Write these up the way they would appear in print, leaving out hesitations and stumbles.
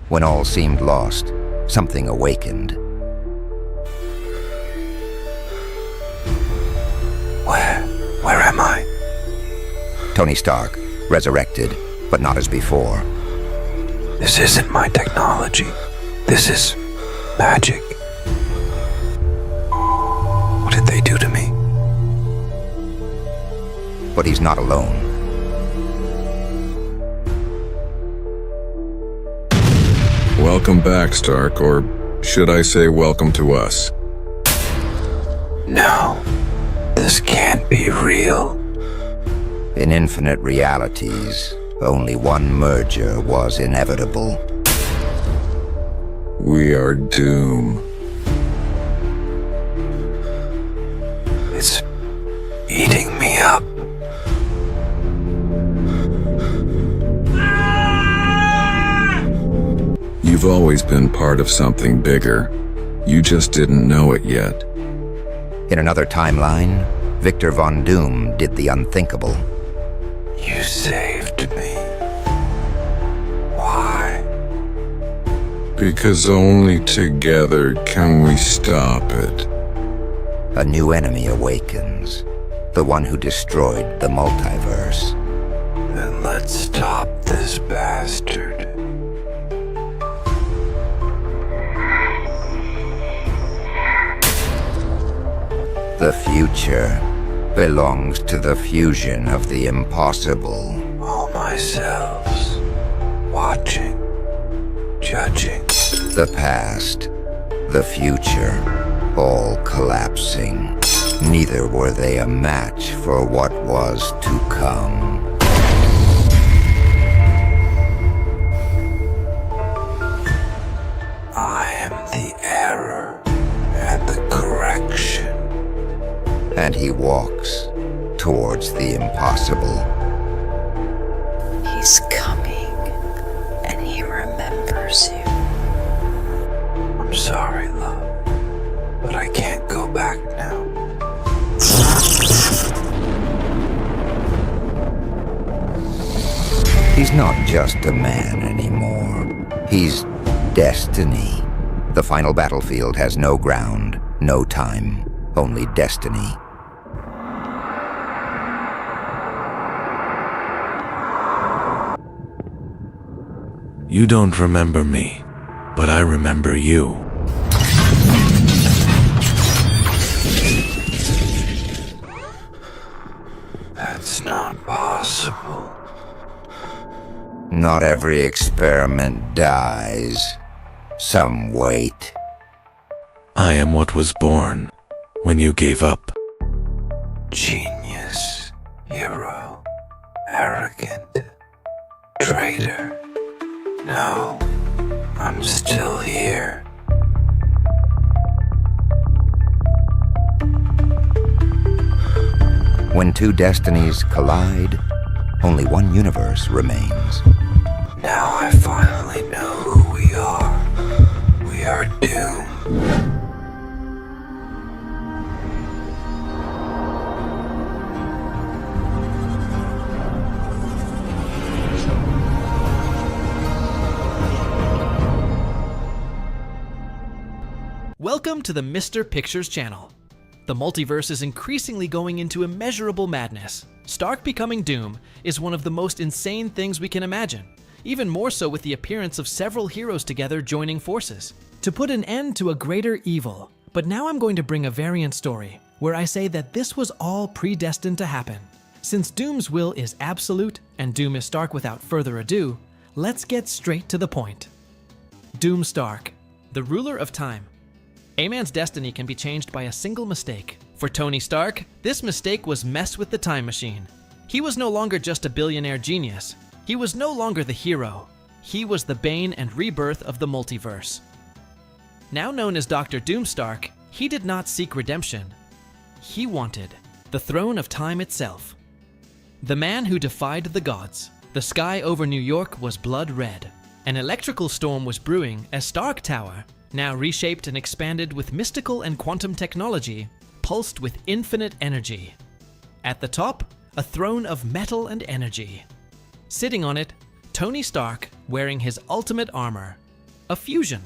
When all seemed lost, something awakened. Where am I? Tony Stark, resurrected, but not as before. This isn't my technology. This is magic. What did they do to me? But he's not alone. Welcome back, Stark, or should I say welcome to us? No, this can't be real. In infinite realities, only one merger was inevitable. We are Doom. It's eating me up. You've always been part of something bigger. You just didn't know it yet. In another timeline, Victor Von Doom did the unthinkable. You saved me. Why? Because only together can we stop it. A new enemy awakens, the one who destroyed the multiverse. Then let's stop this bastard. The future belongs to the fusion of the impossible. All my selves, watching, judging. The past, the future, all collapsing. Neither were they a match for what was to come. I am the error and the correction. And he walks towards the impossible. He's coming, and he remembers you. I'm sorry, love, but I can't go back now. He's not just a man anymore. He's destiny. The final battlefield has no ground, no time, only destiny. You don't remember me, but I remember you. That's not possible. Not every experiment dies. Some wait. I am what was born when you gave up. Genius, hero, arrogant, traitor. No, I'm still here. When two destinies collide, only one universe remains. Now I finally know who we are. We are doomed. Welcome to the Mr. Pictures channel. The multiverse is increasingly going into immeasurable madness. Stark becoming Doom is one of the most insane things we can imagine, even more so with the appearance of several heroes together joining forces to put an end to a greater evil. But now I'm going to bring a variant story where I say that this was all predestined to happen. Since Doom's will is absolute and Doom is Stark without further ado, let's get straight to the point. Doom Stark, the ruler of time. A man's destiny can be changed by a single mistake. For Tony Stark, this mistake was mess with the time machine. He was no longer just a billionaire genius. He was no longer the hero. He was the bane and rebirth of the multiverse. Now known as Dr. Doom Stark, he did not seek redemption. He wanted the throne of time itself. The man who defied the gods. The sky over New York was blood red. An electrical storm was brewing as Stark Tower, now reshaped and expanded with mystical and quantum technology, pulsed with infinite energy. At the top, a throne of metal and energy. Sitting on it, Tony Stark, wearing his ultimate armor, A fusion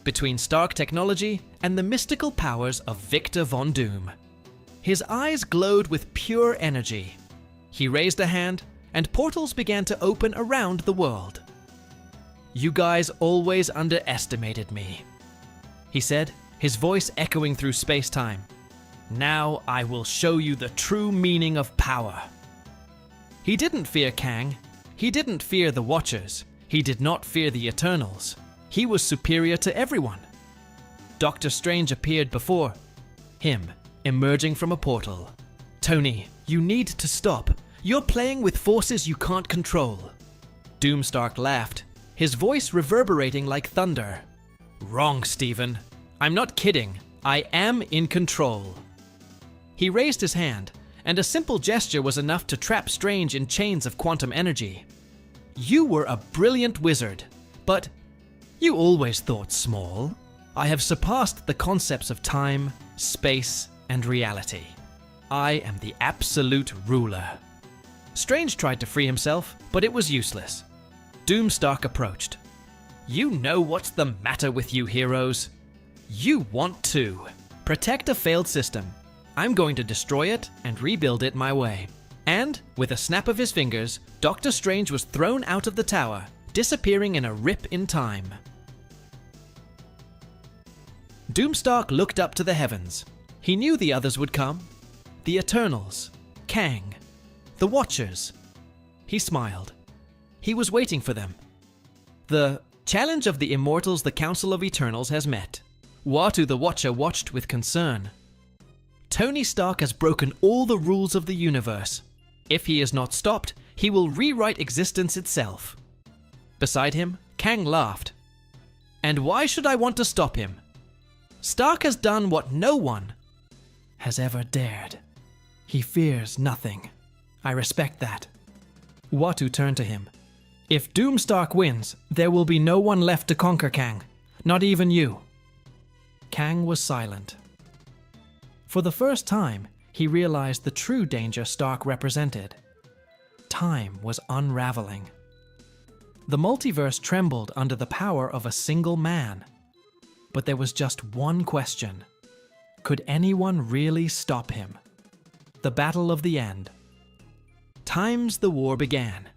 between Stark technology and the mystical powers of Victor Von Doom. His eyes glowed with pure energy. He raised a hand, and portals began to open around the world. "You guys always underestimated me," he said, his voice echoing through space-time. "Now I will show you the true meaning of power." He didn't fear Kang. He didn't fear the Watchers. He did not fear the Eternals. He was superior to everyone. Doctor Strange appeared before him, emerging from a portal. "Tony, you need to stop. You're playing with forces you can't control." Doomstark laughed, his voice reverberating like thunder. "Wrong, Stephen. I'm not kidding. I am in control." He raised his hand, and a simple gesture was enough to trap Strange in chains of quantum energy. "You were a brilliant wizard, but you always thought small. I have surpassed the concepts of time, space, and reality. I am the absolute ruler." Strange tried to free himself, but it was useless. Doomstark approached. "You know what's the matter with you heroes? You want to protect a failed system. I'm going to destroy it and rebuild it my way." And, with a snap of his fingers, Doctor Strange was thrown out of the tower, disappearing in a rip in time. Doomstark looked up to the heavens. He knew the others would come. The Eternals, Kang, the Watchers. He smiled. He was waiting for them. The challenge of the Immortals the Council of Eternals has met. Uatu the Watcher watched with concern. Tony Stark has broken all the rules of the universe. If he is not stopped, he will rewrite existence itself. Beside him, Kang laughed. "And why should I want to stop him? Stark has done what no one has ever dared. He fears nothing. I respect that." Uatu turned to him. "If Doomstark wins, there will be no one left to conquer Kang. Not even you." Kang was silent. For the first time, he realized the true danger Stark represented. Time was unraveling. The multiverse trembled under the power of a single man. But there was just one question. Could anyone really stop him? The battle of the end. Times the war began.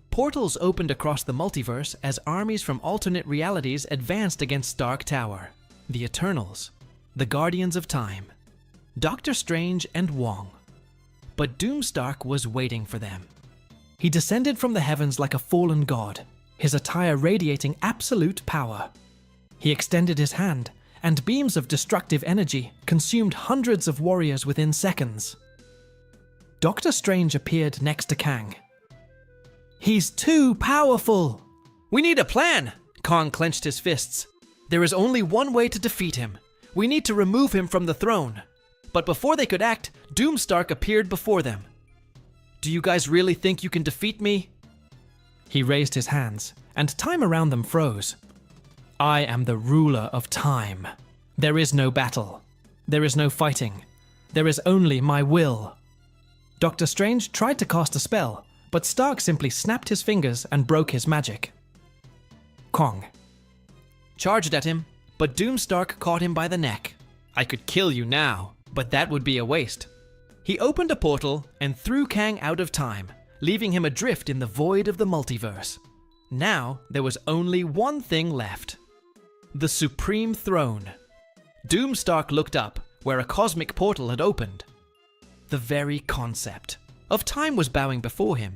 Portals opened across the multiverse as armies from alternate realities advanced against Stark Tower. The Eternals, the Guardians of Time, Doctor Strange and Wong. But Doomstark was waiting for them. He descended from the heavens like a fallen god, his attire radiating absolute power. He extended his hand, and beams of destructive energy consumed hundreds of warriors within seconds. Doctor Strange appeared next to Kang. "He's too powerful!" "We need a plan!" Kang clenched his fists. "There is only one way to defeat him. We need to remove him from the throne." But before they could act, Doomstark appeared before them. "Do you guys really think you can defeat me?" He raised his hands, and time around them froze. "I am the ruler of time. There is no battle. There is no fighting. There is only my will." Doctor Strange tried to cast a spell, but Stark simply snapped his fingers and broke his magic. Kong charged at him, but Doomstark caught him by the neck. "I could kill you now, but that would be a waste." He opened a portal and threw Kang out of time, leaving him adrift in the void of the multiverse. Now there was only one thing left. The Supreme Throne. Doomstark looked up, where a cosmic portal had opened. The very concept of time was bowing before him.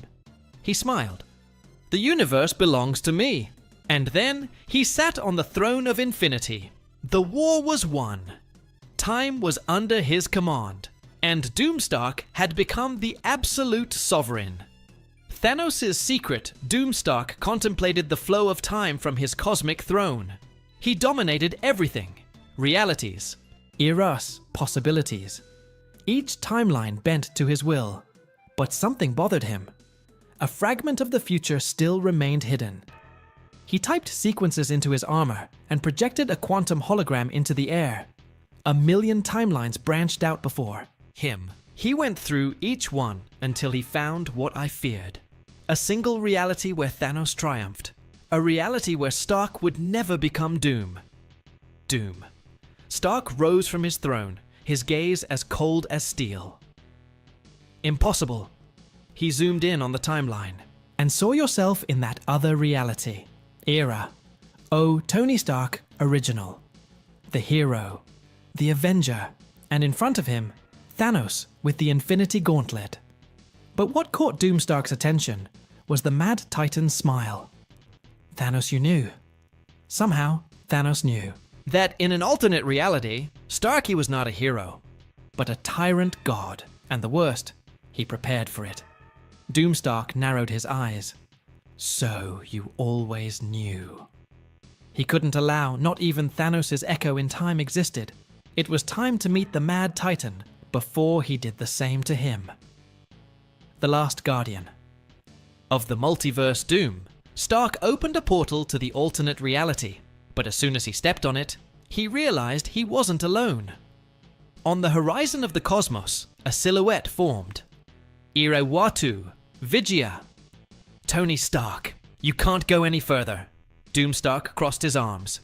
He smiled. "The universe belongs to me." And then he sat on the throne of infinity. The war was won. Time was under his command, and Doomstark had become the absolute sovereign. Thanos' secret, Doomstark contemplated the flow of time from his cosmic throne. He dominated everything. Realities, eras, possibilities. Each timeline bent to his will. But something bothered him. A fragment of the future still remained hidden. He typed sequences into his armor and projected a quantum hologram into the air. 1,000,000 timelines branched out before him. He went through each one until he found what I feared. A single reality where Thanos triumphed. A reality where Stark would never become Doom. Doom. Stark rose from his throne, his gaze as cold as steel. Impossible. He zoomed in on the timeline and saw yourself in that other reality. Era. Oh, Tony Stark, original. The hero. The Avenger. And in front of him, Thanos with the Infinity Gauntlet. But what caught Doom Stark's attention was the Mad Titan's smile. Thanos, you knew. Somehow, Thanos knew that in an alternate reality, Starky was not a hero, but a tyrant god, and the worst, he prepared for it. Doomstark narrowed his eyes. So you always knew. He couldn't allow not even Thanos' echo in time existed. It was time to meet the Mad Titan before he did the same to him. The Last Guardian. Of the multiverse Doom, Stark opened a portal to the alternate reality, but as soon as he stepped on it, he realized he wasn't alone. On the horizon of the cosmos, a silhouette formed. Watu, Vigia. Tony Stark, you can't go any further. Doomstark crossed his arms.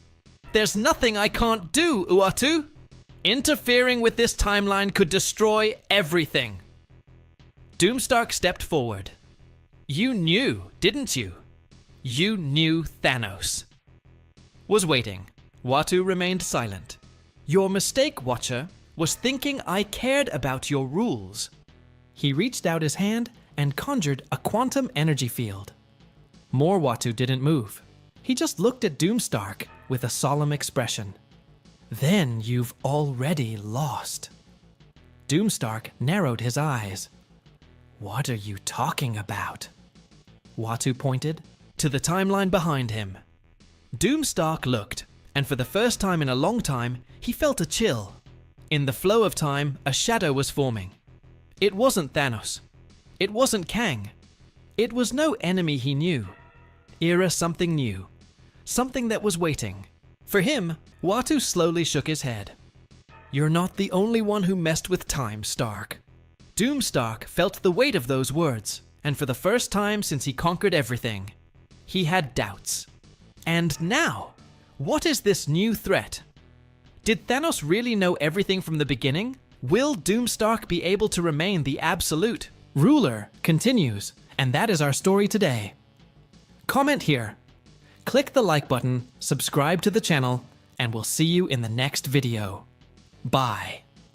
There's nothing I can't do, Uatu. Interfering with this timeline could destroy everything. Doomstark stepped forward. You knew, didn't you? You knew Thanos was waiting. Watu remained silent. Your mistake, Watcher, was thinking I cared about your rules. He reached out his hand and conjured a quantum energy field. More Watu didn't move. He just looked at Doomstark with a solemn expression. Then you've already lost. Doomstark narrowed his eyes. What are you talking about? Watu pointed to the timeline behind him. Doomstark looked, and for the first time in a long time, he felt a chill. In the flow of time, a shadow was forming. It wasn't Thanos. It wasn't Kang. It was no enemy he knew. Era something new. Something that was waiting. For him, Watu slowly shook his head. You're not the only one who messed with time, Stark. Doomstark felt the weight of those words, and for the first time since he conquered everything, he had doubts. And now, what is this new threat? Did Thanos really know everything from the beginning? Will Doomstark be able to remain the absolute ruler? Continues, and that is our story today. Comment here. Click the like button, subscribe to the channel, and we'll see you in the next video. Bye.